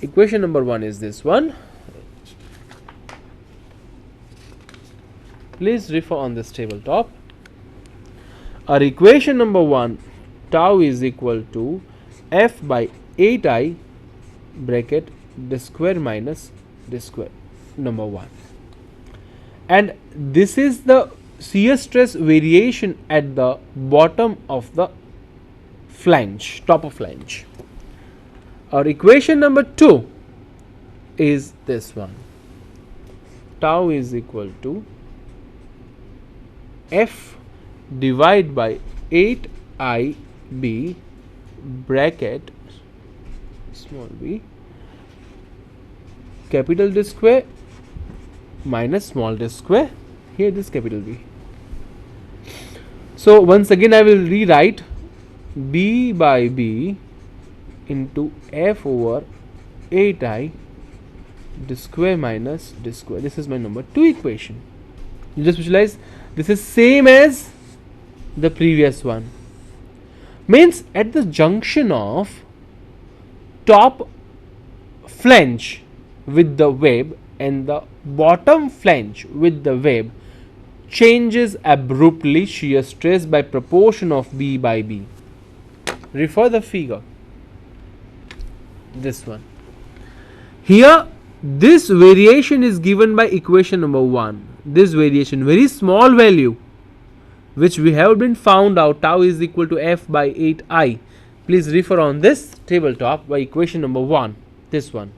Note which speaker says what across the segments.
Speaker 1: Equation number 1 is this one. Please refer on this tabletop. Our equation number 1, tau is equal to F by 8I bracket d square minus d square, number 1. And this is the shear stress variation at the bottom of the flange, top of flange. Our equation number 2 is this one. Tau is equal to F divided by 8IB bracket small b capital D square minus small d square. Here this capital B. So once again I will rewrite B by B into F over 8I d square minus d square. This is my number 2 equation. You just visualize this is same as the previous one. Means at the junction of top flange with the web and the bottom flange with the web changes abruptly shear stress by proportion of B by B. Refer the figure. This one. Here this variation is given by equation number 1. This variation, very small value, which we have been found out, tau is equal to F by 8I. Please refer on this tabletop by equation number 1. This one.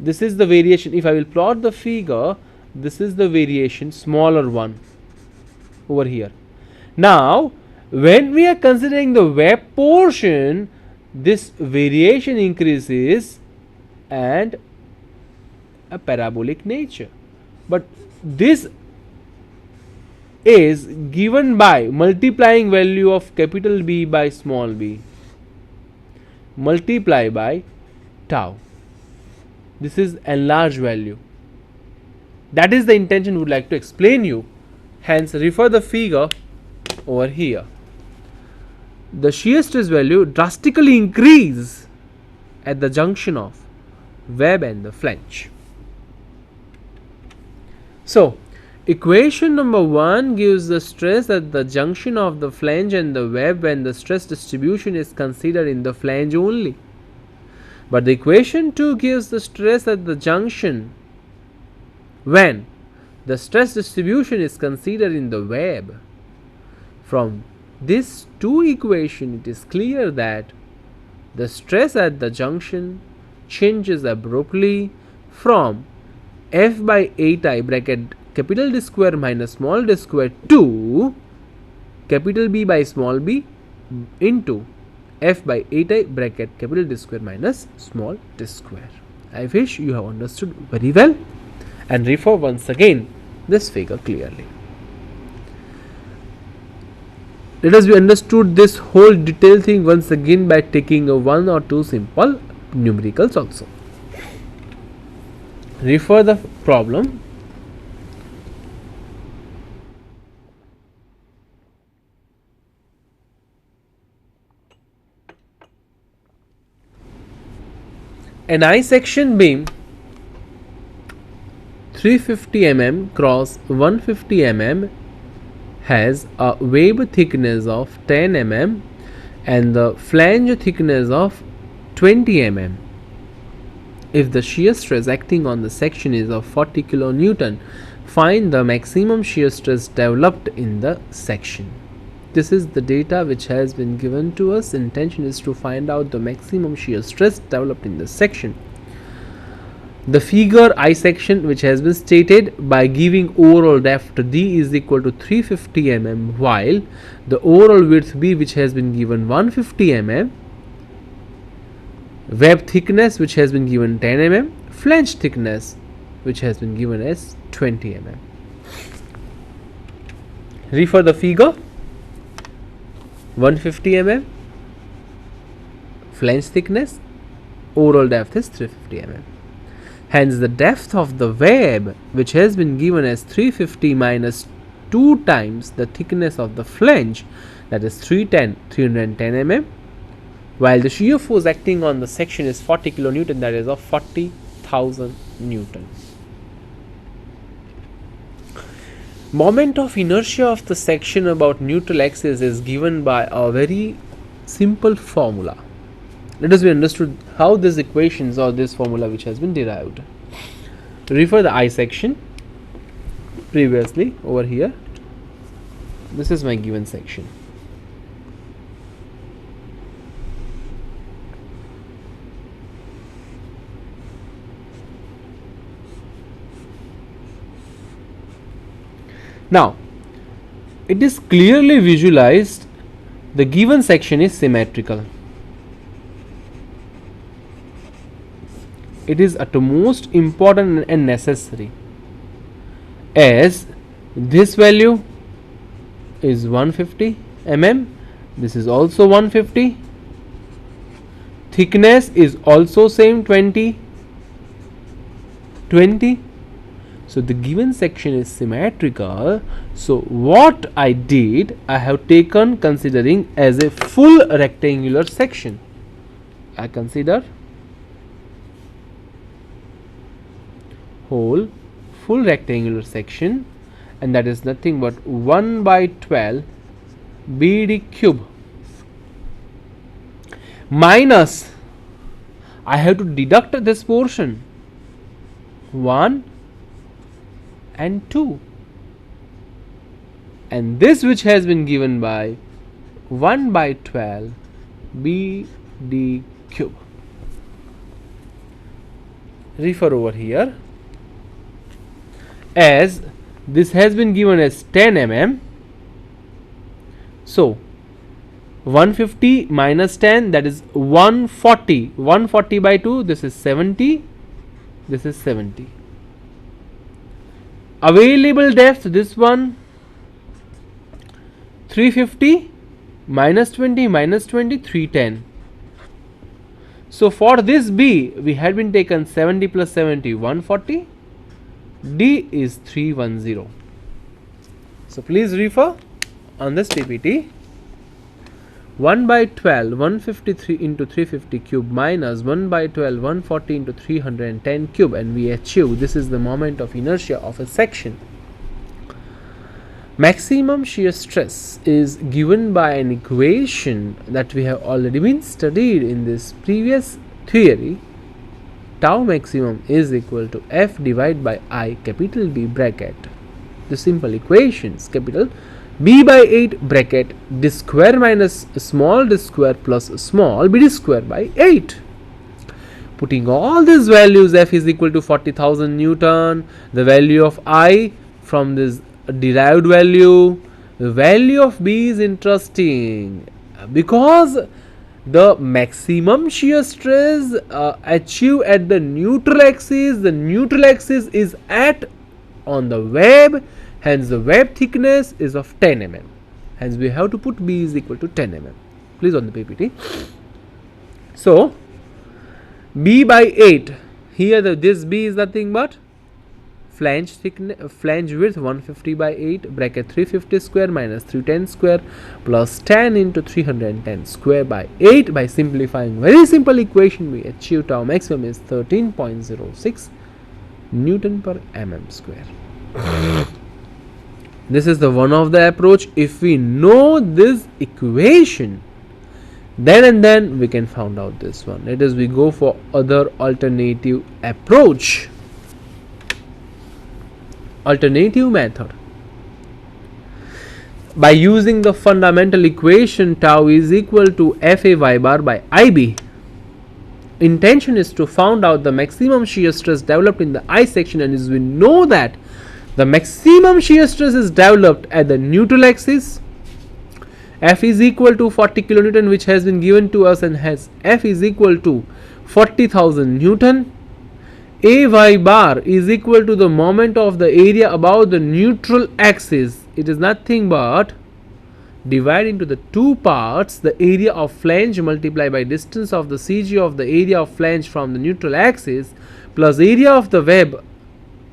Speaker 1: This is the variation. If I will plot the figure, this is the variation, smaller one over here. Now when we are considering the web portion, this variation increases and a parabolic nature, but this is given by multiplying value of capital B by small b multiply by tau. This is enlarged value. That is the intention we would like to explain you. Hence refer the figure over here. The shear stress value drastically increase at the junction of web and the flange. So equation number 1 gives the stress at the junction of the flange and the web when the stress distribution is considered in the flange only. But the equation 2 gives the stress at the junction when the stress distribution is considered in the web. From these two equations, it is clear that the stress at the junction changes abruptly from F by 8I bracket capital D square minus small d square to capital B by small b into F by 8I bracket capital D square minus small d square. I wish you have understood very well, and refer once again this figure clearly. Let us be understood this whole detailed thing once again by taking a 1 or 2 simple numericals also. Refer the problem. An I section beam 350 mm cross 150 mm has a web thickness of 10 mm and the flange thickness of 20 mm. If the shear stress acting on the section is of 40 kN, find the maximum shear stress developed in the section. This is the data which has been given to us. Intention is to find out the maximum shear stress developed in the section. The figure I section which has been stated by giving overall depth D is equal to 350 mm, while the overall width B which has been given 150 mm, web thickness which has been given 10 mm, flange thickness which has been given as 20 mm. Refer the figure. 150 mm, flange thickness, overall depth is 350 mm. Hence the depth of the web which has been given as 350 minus 2 times the thickness of the flange, that is 310 mm, while the shear force acting on the section is 40 kilonewton, that is of 40,000 Newton. Moment of inertia of the section about neutral axis is given by a very simple formula. Let us be understood how these equations or this formula which has been derived. Refer the I section previously over here. This is my given section. Now, it is clearly visualized the given section is symmetrical. It is utmost important and necessary, as this value is 150 mm, this is also 150, thickness is also same 20. So the given section is symmetrical. So what I did, I have taken considering as a full rectangular section. I consider whole full rectangular section, and that is nothing but 1 by 12 BD cube minus, I have to deduct this portion 1 and 2, and this which has been given by 1 by 12 BD cube. Refer over here, as this has been given as 10 mm. So 150 minus 10, that is 140. 140 by 2, this is 70. This is 70. Available depth, this one 350 minus 20 minus 20, 310. So for this B, we had been taken 70 plus 70, 140. D is 310. So please refer on this PPT. 1 by 12 153 into 350 cube minus 1 by 12 140 into 310 cube, and we achieve this is the moment of inertia of a section. Maximum shear stress is given by an equation that we have already been studied in this previous theory. Tau maximum is equal to F divided by I capital B bracket. The simple equations, capital B by 8 bracket d square minus small d square plus small b d square by 8. Putting all these values, F is equal to 40,000 Newton, the value of I from this derived value, the value of B is interesting because the maximum shear stress achieved at the neutral axis is at on the web, hence the web thickness is of 10 mm, hence we have to put B is equal to 10 mm. Please on the PPT. So B by 8, here this B is nothing but flange thickness, flange width 150 by 8 bracket 350 square minus 310 square plus 10 into 310 square by 8. By simplifying very simple equation, we achieve tau maximum is 13.06 Newton per mm square. This is the one of the approach. If we know this equation, then and then we can find out this one. Let us we go for other alternative approach. Alternative method. By using the fundamental equation tau is equal to FA y bar by IB. Intention is to find out the maximum shear stress developed in the I section, and as we know that the maximum shear stress is developed at the neutral axis. F is equal to 40 kilonewton, which has been given to us, and has F is equal to 40,000 Newton. AY bar is equal to the moment of the area above the neutral axis. It is nothing but divide into the two parts, the area of flange multiplied by distance of the CG of the area of flange from the neutral axis plus area of the web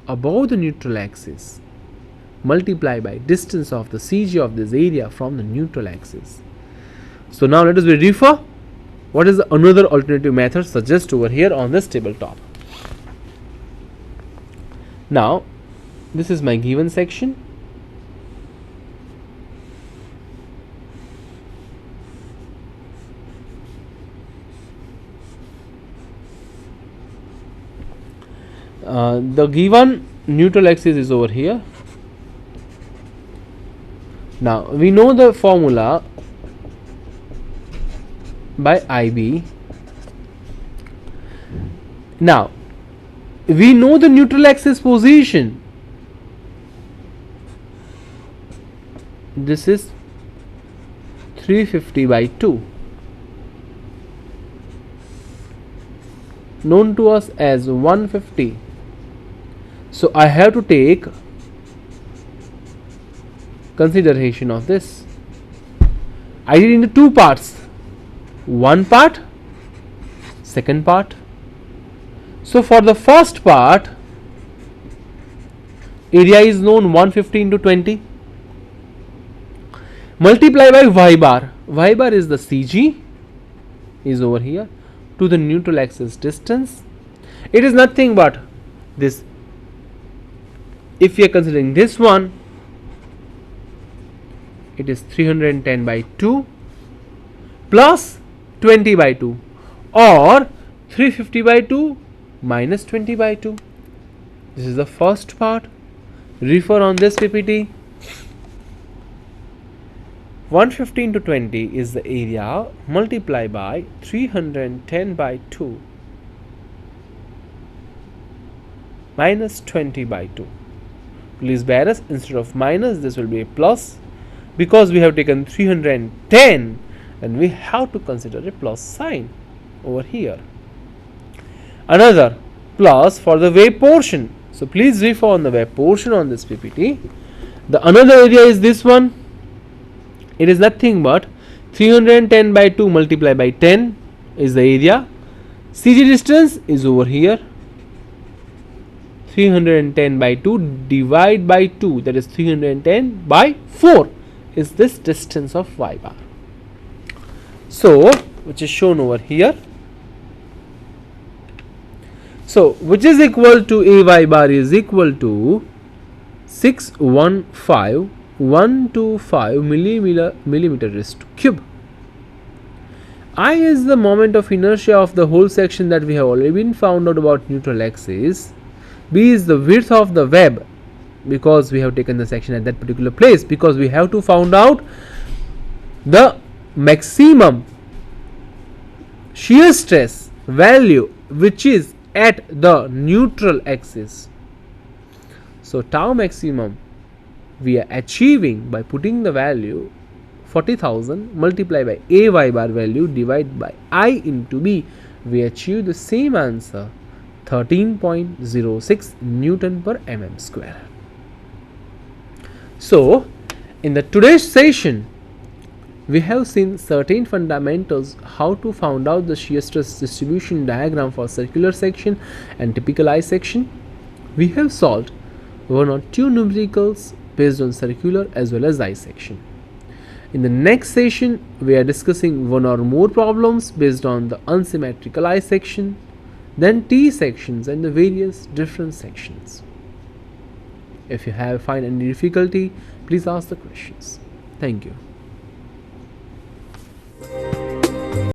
Speaker 1: above the neutral axis multiplied by distance of the CG of this area from the neutral axis. So now let us refer What is the another alternative method suggest over here on this tabletop? Now, this is my given section. The given neutral axis is over here. Now we know the formula by IB. Now we know the neutral axis position. This is 350 by 2, known to us as 150. So I have to take consideration of this. I did it into two parts. One part, second part. So for the first part, area is known 150 into 20. Multiply by y bar. Y bar is the CG, is over here, to the neutral axis distance. It is nothing but this. If we are considering this one, it is 310 by 2 plus 20 by 2, or 350 by 2 minus 20 by 2. This is the first part. Refer on this PPT. 150 into 20 is the area, multiply by 310 by 2 minus 20 by 2. Please bear us, instead of minus this will be a plus, because we have taken 310 and we have to consider a plus sign over here. Another plus for the wave portion. So please refer on the wave portion on this PPT. The another area is this one. It is nothing but 310 by 2 multiplied by 10 is the area. CG distance is over here. 310 by 2 divide by 2, that is 310 by 4 is this distance of y bar. So which is shown over here. So which is equal to AY bar is equal to 615,125 millimeter raised to cube. I is the moment of inertia of the whole section that we have already been found out about neutral axis. B is the width of the web, because we have taken the section at that particular place, because we have to find out the maximum shear stress value which is at the neutral axis. So tau maximum we are achieving by putting the value 40,000 multiplied by AY bar value divided by I into B. We achieve the same answer, 13.06 Newton per mm square. So in the today's session we have seen certain fundamentals how to find out the shear stress distribution diagram for circular section and typical I section. We have solved one or two numericals based on circular as well as I section. In the next session we are discussing one or more problems based on the unsymmetrical I section, then T sections and the various different sections. If you have find any difficulty, please ask the questions. Thank you.